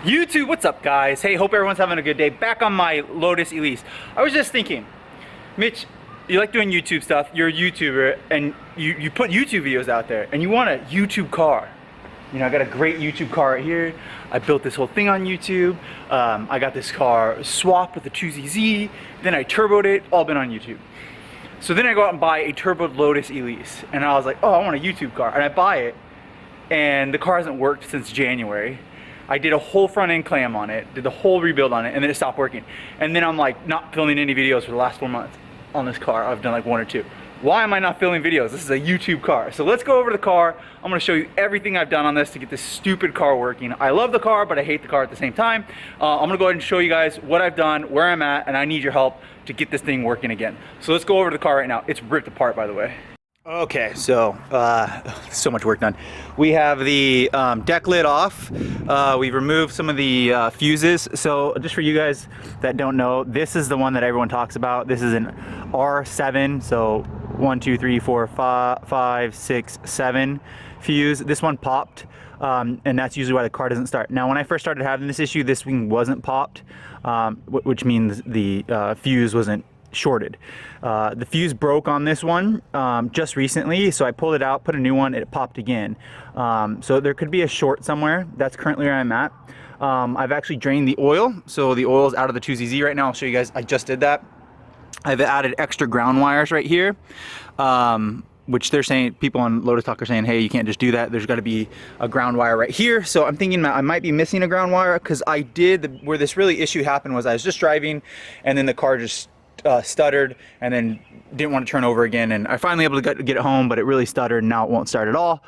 YouTube, what's up guys? Hey, hope everyone's having a good day. Back on my Lotus Elise. I was just thinking, Mitch, you like doing YouTube stuff, you're a YouTuber, and you put YouTube videos out there, and you want a YouTube car. You know, I got a great YouTube car right here. I built this whole thing on YouTube. I got this car swapped with a 2ZZ, then I turboed it, all been on YouTube. So then I go out and buy a turboed Lotus Elise, and I was like, oh, I want a YouTube car, and I buy it, and the car hasn't worked since January. I did a whole front end clam on it, did the whole rebuild on it, and then it stopped working. And then I'm like not filming any videos for the last 4 months on this car. I've done like 1 or 2. Why am I not filming videos? This is a YouTube car. So let's go over the car. I'm gonna show you everything I've done on this to get this stupid car working. I love the car, but I hate the car at the same time. I'm gonna go ahead and show you guys what I've done, where I'm at, and I need your help to get this thing working again. So let's go over to the car right now. It's ripped apart, by the way. Okay, so so much work done. We have the deck lid off. We've removed some of the fuses. So just for you guys that don't know, this is the one that everyone talks about. This is an R7, so 1, 2, 3, 4, 5, 6, 7 fuse. This one popped, and that's usually why the car doesn't start. Now, when I first started having this issue, this wing wasn't popped, which means the fuse wasn't shorted. The fuse broke on this one just recently, so I pulled it out, put a new one, it popped again. So there could be a short somewhere. That's currently where I'm at. I've actually drained the oil, so the oil is out of the 2ZZ right now. I'll show you guys. I just did that. I've added extra ground wires right here, which they're saying, people on Lotus Talk are saying, hey, you can't just do that. There's got to be a ground wire right here. So I'm thinking I might be missing a ground wire, because I did, where this really issue happened was I was just driving, and then the car just stuttered, and then didn't want to turn over again, and I finally able to get it home, but it really stuttered, and now it won't start at all.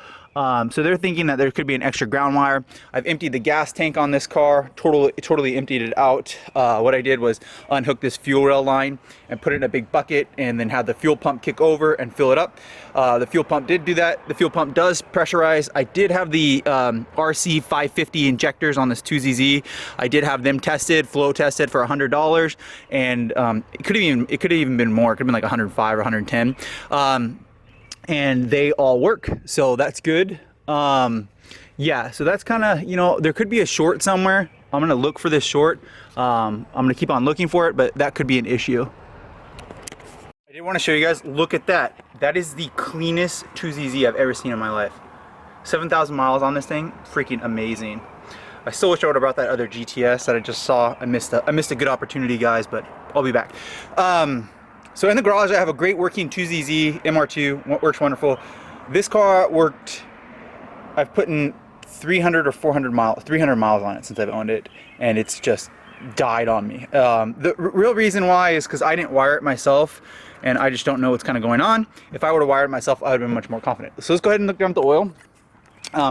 So they're thinking that there could be an extra ground wire. I've emptied the gas tank on this car, totally emptied it out. What I did was unhook this fuel rail line and put it in a big bucket, and then have the fuel pump kick over and fill it up. The fuel pump did do that. The fuel pump does pressurize. I did have the RC 550 injectors on this 2ZZ. I did have them tested, flow tested for $100, and it could have even been more. It could have been like 105 or 110. And they all work, so that's good. Yeah, so that's kind of, you know, there could be a short somewhere. I'm gonna look for this short. I'm gonna keep on looking for it, but that could be an issue. I did want to show you guys, look at that. That is the cleanest 2ZZ I've ever seen in my life. 7,000 miles on this thing, freaking amazing. I still wish I would have brought that other GTS that I just saw. I missed a good opportunity, guys, but I'll be back. So in the garage, I have a great working 2ZZ MR2, works wonderful. This car worked, I've put in 300 or 400 miles, 300 miles on it since I've owned it, and it's just died on me. The real reason why is because I didn't wire it myself, and I just don't know what's kind of going on. If I would have wired it myself, I would have been much more confident. So let's go ahead and look down at the oil.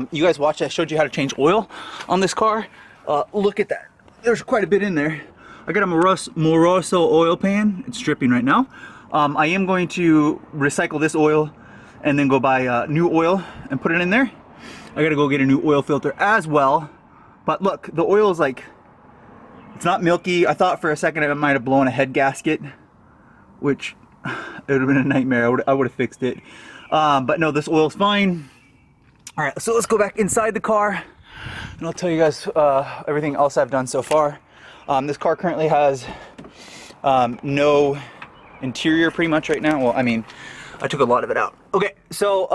You guys watched, I showed you how to change oil on this car. Look at that. There's quite a bit in there. I got a Moroso oil pan. It's dripping right now. I am going to recycle this oil and then go buy new oil and put it in there. I gotta go get a new oil filter as well. But look, the oil is like, it's not milky. I thought for a second it might have blown a head gasket, which it would have been a nightmare. I would have fixed it. But no, this oil's fine. All right, so let's go back inside the car, and I'll tell you guys everything else I've done so far. This car currently has no interior pretty much right now. Well, I mean, I took a lot of it out. Okay, so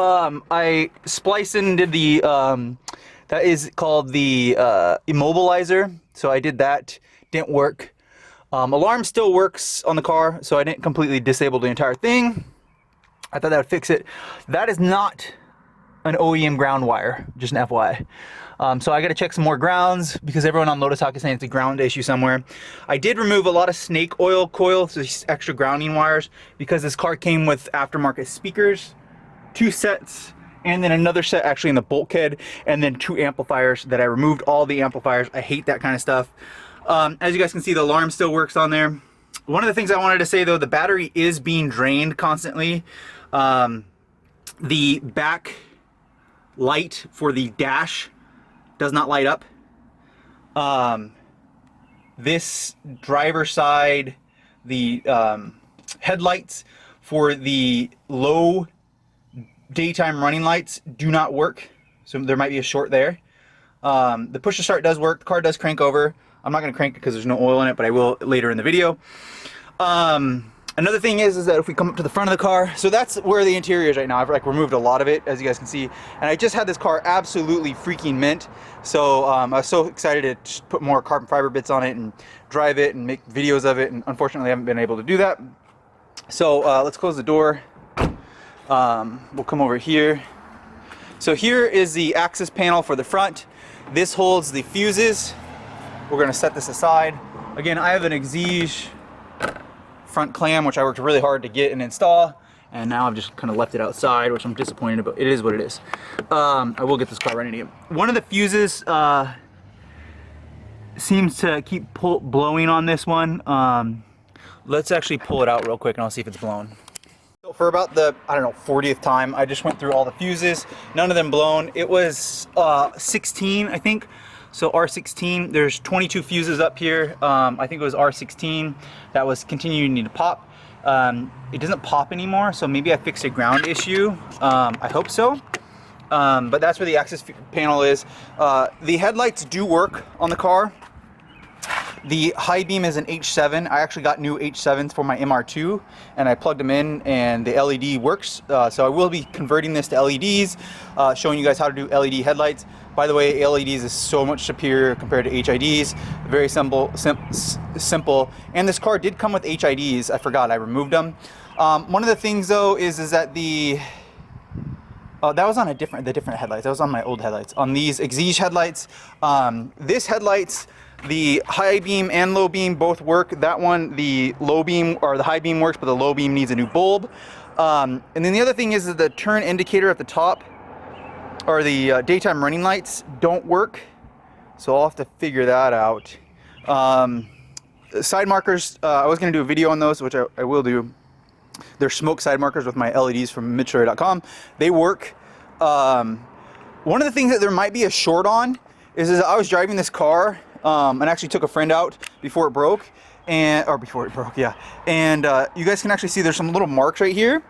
I spliced and did the, that is called the immobilizer. So I did that, didn't work. Alarm still works on the car, so I didn't completely disable the entire thing. I thought that would fix it. That is not an OEM ground wire, just an FYI. So I gotta check some more grounds, because everyone on Lotus Talk is saying it's a ground issue somewhere. I did remove a lot of snake oil coils, so these extra grounding wires, because this car came with aftermarket speakers, 2 sets, and then another set actually in the bulkhead, and then 2 amplifiers that I removed all the amplifiers. I hate that kind of stuff. As you guys can see, the alarm still works on there. One of the things I wanted to say though, the battery is being drained constantly. The back light for the dash does not light up. This driver side, the headlights for the low daytime running lights do not work, so there might be a short there. The push to start does work. The car does crank over. I'm not gonna crank it because there's no oil in it, but I will later in the video. Another thing is that if we come up to the front of the car, so that's where the interior is right now. I've like removed a lot of it, as you guys can see, and I just had this car absolutely freaking mint. So I was so excited to put more carbon fiber bits on it and drive it and make videos of it, and unfortunately I haven't been able to do that. So let's close the door. We'll come over here. So here is the access panel for the front. This holds the fuses. We're gonna set this aside. Again, I have an EXIGE front clam, which I worked really hard to get and install, and now I've just kind of left it outside, which I'm disappointed about. It is what it is. I will get this car running again. One of the fuses seems to keep blowing on this one. Let's actually pull it out real quick and I'll see if it's blown. So for about the, I don't know, 40th time, I just went through all the fuses. None of them blown. It was 16, I think. So R16, there's 22 fuses up here. I think it was R16 that was continuing to pop. It doesn't pop anymore, so maybe I fixed a ground issue. I hope so. But that's where the access panel is. The headlights do work on the car. The high beam is an H7. I actually got new H7s for my MR2, and I plugged them in, and the LED works. So I will be converting this to LEDs, showing you guys how to do LED headlights. By the way, LEDs is so much superior compared to HIDs. Very simple. And this car did come with HIDs. I forgot, I removed them. One of the things though is that the that was on the different headlights. That was on my old headlights. On these EXIGE headlights, this headlights, the high beam and low beam both work. That one, the low beam or the high beam works, but the low beam needs a new bulb. And then the other thing is that the turn indicator at the top, or the daytime running lights, don't work. So I'll have to figure that out. Side markers, I was gonna do a video on those, which I will do. They're smoke side markers with my LEDs from MITCHDORE.COMHOW. They work. One of the things that there might be a short on is I was driving this car and actually took a friend out before it broke, yeah. And you guys can actually see there's some little marks right here.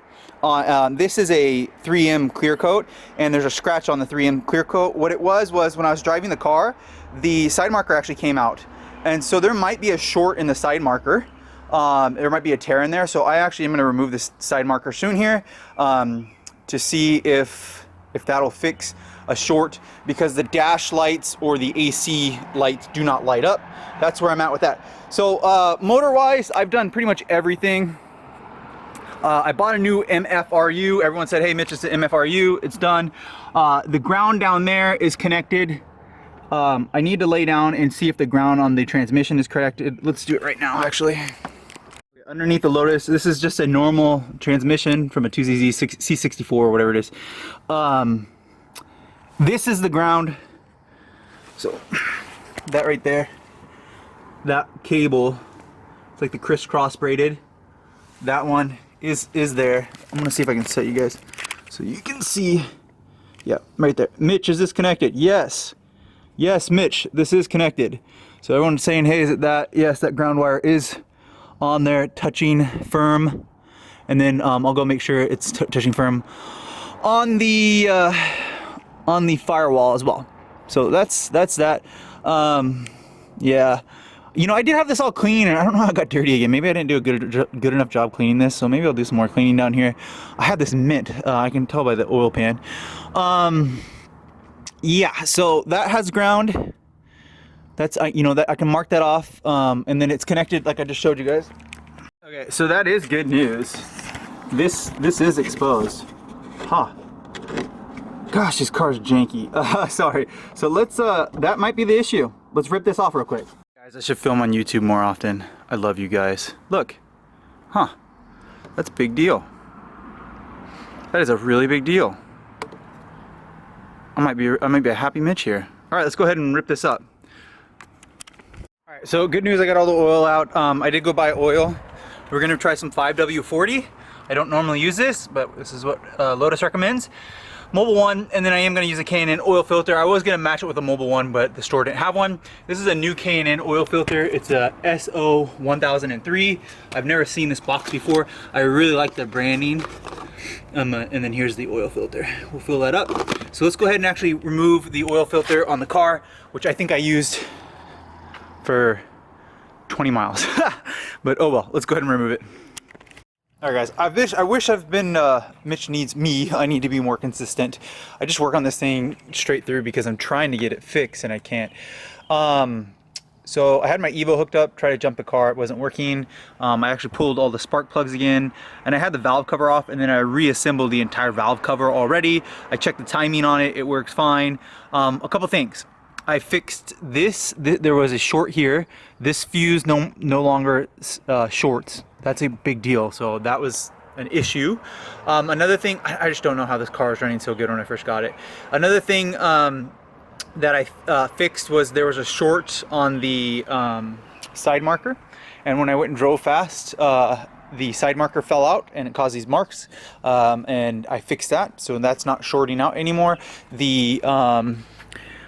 This is a 3M clear coat, and there's a scratch on the 3M clear coat. What it was when I was driving the car, the side marker actually came out, and so there might be a short in the side marker. There might be a tear in there, so I actually am going to remove this side marker soon here to see if that'll fix a short, because the dash lights or the AC lights do not light up. That's where I'm at with that. So motor wise, I've done pretty much everything. I bought a new MFRU. Everyone said, hey Mitch, it's the MFRU. It's done. The ground down there is connected. I need to lay down and see if the ground on the transmission is connected. Let's do it right now, actually. Underneath the Lotus, this is just a normal transmission from a 2ZZ C64 or whatever it is. This is the ground. So that right there, that cable, it's like the crisscross braided. That one is there. I'm gonna see if I can set you guys so you can see. Yeah, right there. Mitch, is this connected? Yes. Yes, Mitch, this is connected. So everyone's saying, hey, is it that? Yes, that ground wire is on there, touching firm. And then I'll go make sure it's touching firm on the firewall as well. So that's that. Yeah. You know, I did have this all clean, and I don't know how it got dirty again. Maybe I didn't do a good enough job cleaning this, so maybe I'll do some more cleaning down here. I have this mint. I can tell by the oil pan. Yeah, so that has ground. That's, you know, that I can mark that off, and then it's connected like I just showed you guys. Okay, so that is good news. This is exposed. Huh. Gosh, this car's janky. Sorry. So let's, that might be the issue. Let's rip this off real quick. Guys, I should film on YouTube more often. I love you guys. Look. Huh. That's a big deal. That is a really big deal. I might be a happy Mitch here. All right, let's go ahead and rip this up. All right, so good news, I got all the oil out. I did go buy oil. We're gonna try some 5W40. I don't normally use this, but this is what Lotus recommends. Mobile one, and then I am gonna use a K&N oil filter. I was gonna match it with a mobile one, but the store didn't have one. This is a new K&N oil filter. It's a SO1003. I've never seen this box before. I really like the branding. And then here's the oil filter. We'll fill that up. So let's go ahead and actually remove the oil filter on the car, which I think I used for 20 miles. But oh well, let's go ahead and remove it. All right, guys, I wish I've been, Mitch needs me. I need to be more consistent. I just work on this thing straight through because I'm trying to get it fixed and I can't. So I had my Evo hooked up, tried to jump the car, it wasn't working. I actually pulled all the spark plugs again, and I had the valve cover off, and then I reassembled the entire valve cover already. I checked the timing on it, it works fine. A couple things. I fixed this, there was a short here. This fuse no longer shorts. That's a big deal, so that was an issue. Another thing, I just don't know how this car is running so good when I first got it. Another thing that I fixed was there was a short on the side marker, and when I went and drove fast, the side marker fell out and it caused these marks, and I fixed that, so that's not shorting out anymore. The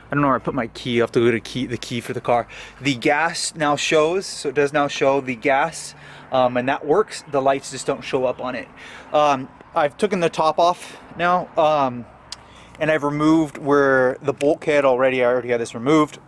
I don't know where I put my key. I have to go to the key for the car. The gas now shows, so it does now show the gas, and that works. The lights just don't show up on it. I've taken the top off now, and I've removed where the bulkhead already. I already had this removed,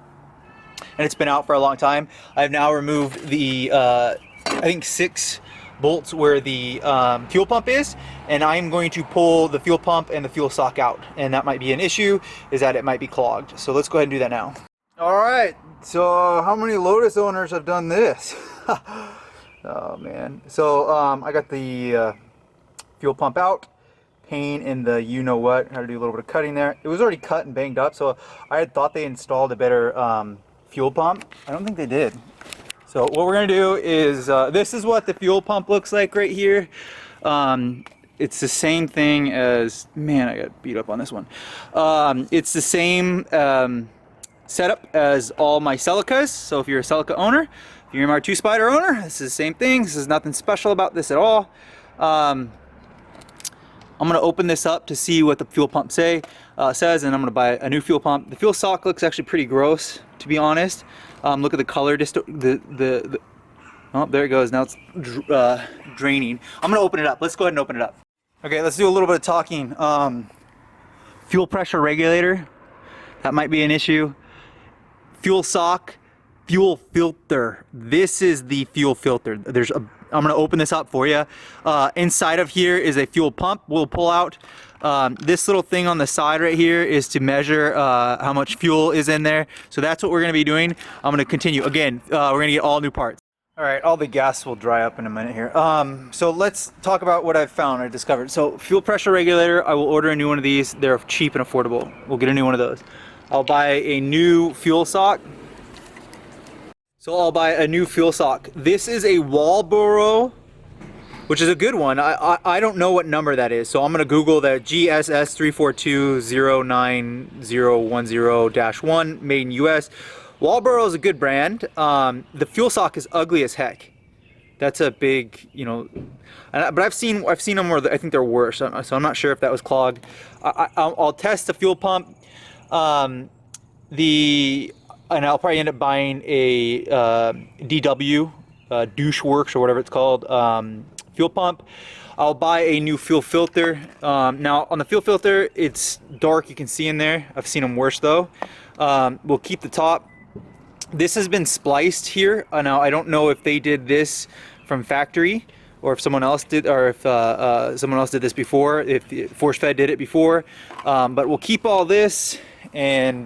and it's been out for a long time. I've now removed the I think 6 bolts where the fuel pump is, and I'm going to pull the fuel pump and the fuel sock out, and that might be an issue, is that it might be clogged. So let's go ahead and do that now. All right, so how many Lotus owners have done this? Oh man. So I got the fuel pump out, pain in the you-know-what, had to do a little bit of cutting there. It was already cut and banged up, so I had thought they installed a better fuel pump. I don't think they did. So what we're gonna do is, this is what the fuel pump looks like right here. It's the same thing as, man, I got beat up on this one. It's the same setup as all my CELICAs. So if you're a CELICA owner, if you're an MR2 SPYDER owner, this is the same thing. This is nothing special about this at all. I'm gonna open this up to see what the fuel pump says, and I'm gonna buy a new fuel pump. The fuel sock looks actually pretty gross, to be honest. Look at the color, oh, there it goes. Now it's draining. I'm gonna open it up. Let's go ahead and open it up. Okay, let's do a little bit of talking. Fuel pressure regulator, that might be an issue. Fuel sock, fuel filter. This is the fuel filter. I'm gonna open this up for you. Inside of here is a fuel pump. We'll pull out. This little thing on the side right here is to measure how much fuel is in there. So that's what we're gonna be doing. I'm gonna continue. Again, we're gonna get all new parts. All right, all the gas will dry up in a minute here. So let's talk about what I've found, I discovered. So fuel pressure regulator, I will order a new one of these. They're cheap and affordable. We'll get a new one of those. I'll buy a new fuel sock. So I'll buy a new fuel sock. This is a Walboro, which is a good one. I don't know what number that is, so I'm gonna Google that. GSS 342-09010-1, made in US. Walboro is a good brand. The fuel sock is ugly as heck. That's a big, you know, but I've seen them where I think they're worse, so I'm not sure if that was clogged. I'll test the fuel pump. And I'll probably end up buying a DW, Douche Works or whatever it's called, fuel pump. I'll buy a new fuel filter. Now on the fuel filter, it's dark, you can see in there. I've seen them worse though. We'll keep the top. This has been spliced here. Now I don't know if they did this from factory or if someone else did, or if someone else did this before, if the Force Fed did it before. But we'll keep all this and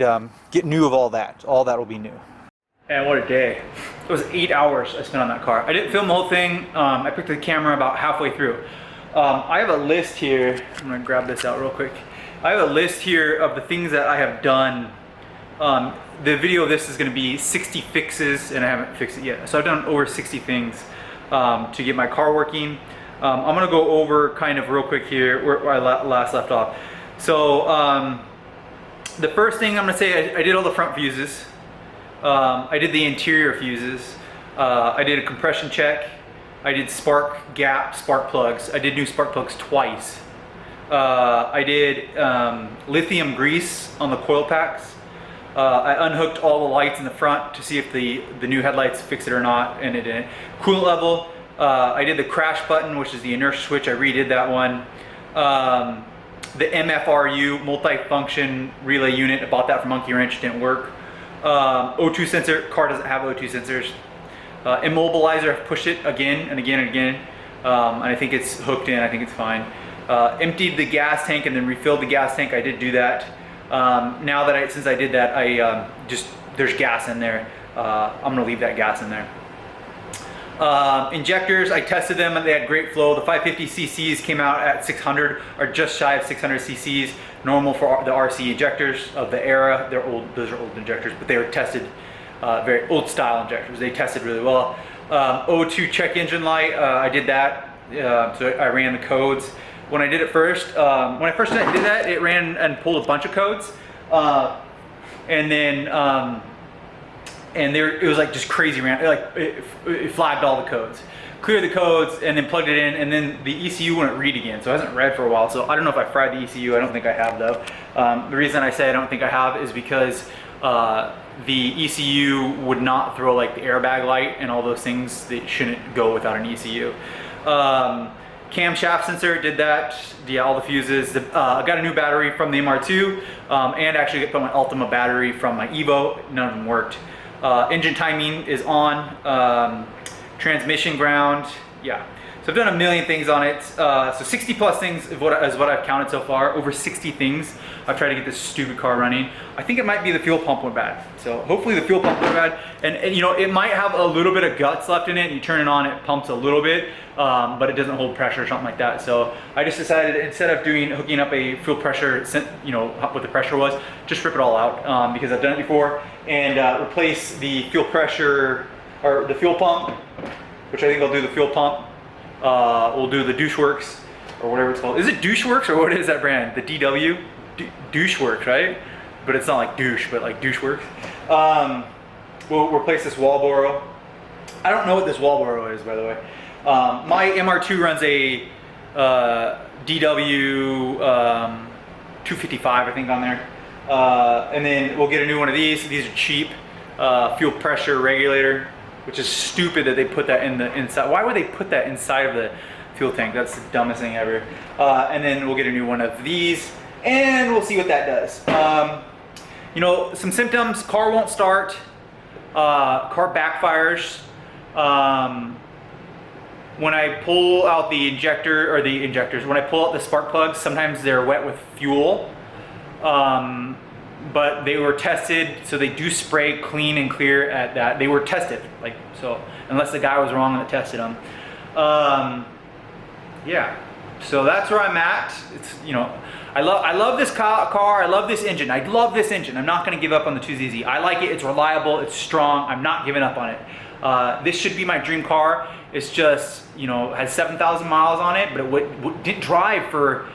get new of all that. All that will be new. And what a day. It was 8 hours I spent on that car. I didn't film the whole thing. I picked the camera about halfway through. I have a list here. I'm gonna grab this out real quick. I have a list here of the things that I have done. The video of this is gonna be 60 fixes, and I haven't fixed it yet. So I've done over 60 things to get my car working. I'm gonna go over kind of real quick here where I last left off. So the first thing I'm gonna say, I did all the front fuses. I did the interior fuses. I did a compression check. I did spark gap, spark plugs. I did new spark plugs twice. I did lithium grease on the coil packs. I unhooked all the lights in the front to see if the new headlights fix it or not, and it didn't. Coolant level, I did the crash button, which is the inertia switch. I redid that one. The MFRU, multi-function relay unit, I bought that from Monkey Wrench, didn't work. O2 sensor, car doesn't have O2 sensors. Immobilizer, I've pushed it again and again and again. And I think it's hooked in, I think it's fine. Emptied the gas tank and then refilled the gas tank, I did do that. Now that since I did that, there's gas in there. I'm gonna leave that gas in there. Injectors, I tested them and they had great flow. The 550 cc's came out at 600, or just shy of 600 cc's, normal for the RC injectors of the era. They're old, those are old injectors, but they were tested, very old style injectors. They tested really well. O2 check engine light, I did that, so I ran the codes. When I did it first, when I first did that, it ran and pulled a bunch of codes, and then it was like just crazy it flagged all the codes, cleared the codes, and then plugged it in, and then the ECU wouldn't read again, so it hasn't read for a while. So I don't know if I fried the ECU. I don't think I have though. The reason I say I don't think I have is because the ECU would not throw like the airbag light and all those things that shouldn't go without an ECU. Camshaft sensor, did that. Yeah, all the fuses. I got a new battery from the MR2, and actually put my Ultima battery from my Evo. None of them worked. Engine timing is on. Transmission ground, yeah. So I've done a million things on it. So 60 plus things is what I've counted so far. Over 60 things I've tried to get this stupid car running. I think it might be the fuel pump went bad. So hopefully the fuel pump went bad. And you know, it might have a little bit of guts left in it, and you turn it on, it pumps a little bit, but it doesn't hold pressure or something like that. So I just decided, instead of hooking up a fuel pressure, you know, what the pressure was, just rip it all out, because I've done it before, and replace the fuel pressure, or the fuel pump, which I think I'll do the fuel pump. We'll do the Doucheworks, or whatever it's called. Is it Doucheworks, or what is that brand? The DW? Doucheworks, right? But it's not like douche, but like Doucheworks. We'll replace this wall boro. I don't know what this wall boro is, by the way. My MR2 runs a DW 255, I think, on there. And then we'll get a new one of these. These are cheap. Fuel pressure regulator, which is stupid that they put that in the inside. Why would they put that inside of the fuel tank? That's the dumbest thing ever. And then we'll get a new one of these, and we'll see what that does. You know, some symptoms: car won't start, car backfires. When I pull out the injector, or the injectors, when I pull out the spark plugs, sometimes they're wet with fuel. But they were tested, so they do spray clean and clear at that. They were tested, like, so unless the guy was wrong that tested them. Yeah, so that's where I'm at. It's, you know, I love this car. I love this engine. I love this engine. I'm not going to give up on the 2ZZ. I like it. It's reliable. It's strong. I'm not giving up on it. This should be my dream car. It's just, you know, has 7,000 miles on it, but it didn't drive for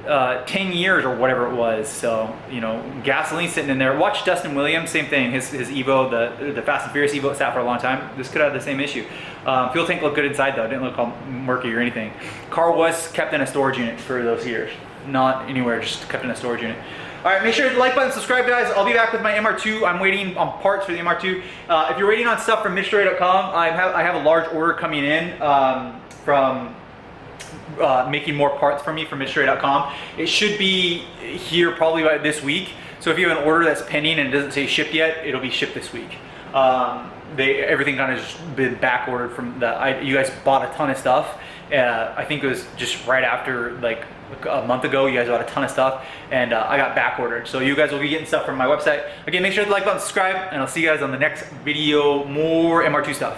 10 years or whatever it was. So, you know, gasoline sitting in there. Watch Dustin Williams, same thing. His Evo, the Fast and Furious Evo, sat for a long time. This could have the same issue. Fuel tank looked good inside though. It didn't look all murky or anything. Car was kept in a storage unit for those years. Not anywhere, just kept in a storage unit. All right, make sure to hit the like button, subscribe, guys. I'll be back with my MR2. I'm waiting on parts for the MR2. If you're waiting on stuff from MITCHDORE.com, I have a large order coming in from making more parts for me from MITCHDORE.com. It should be here probably by this week. So if you have an order that's pending and it doesn't say shipped yet, it'll be shipped this week. Everything kind of just been back ordered from you guys bought a ton of stuff. I think it was just right after, like a month ago, you guys bought a ton of stuff, and I got back ordered. So you guys will be getting stuff from my website. Again, make sure to like button, subscribe, and I'll see you guys on the next video. More MR2 stuff.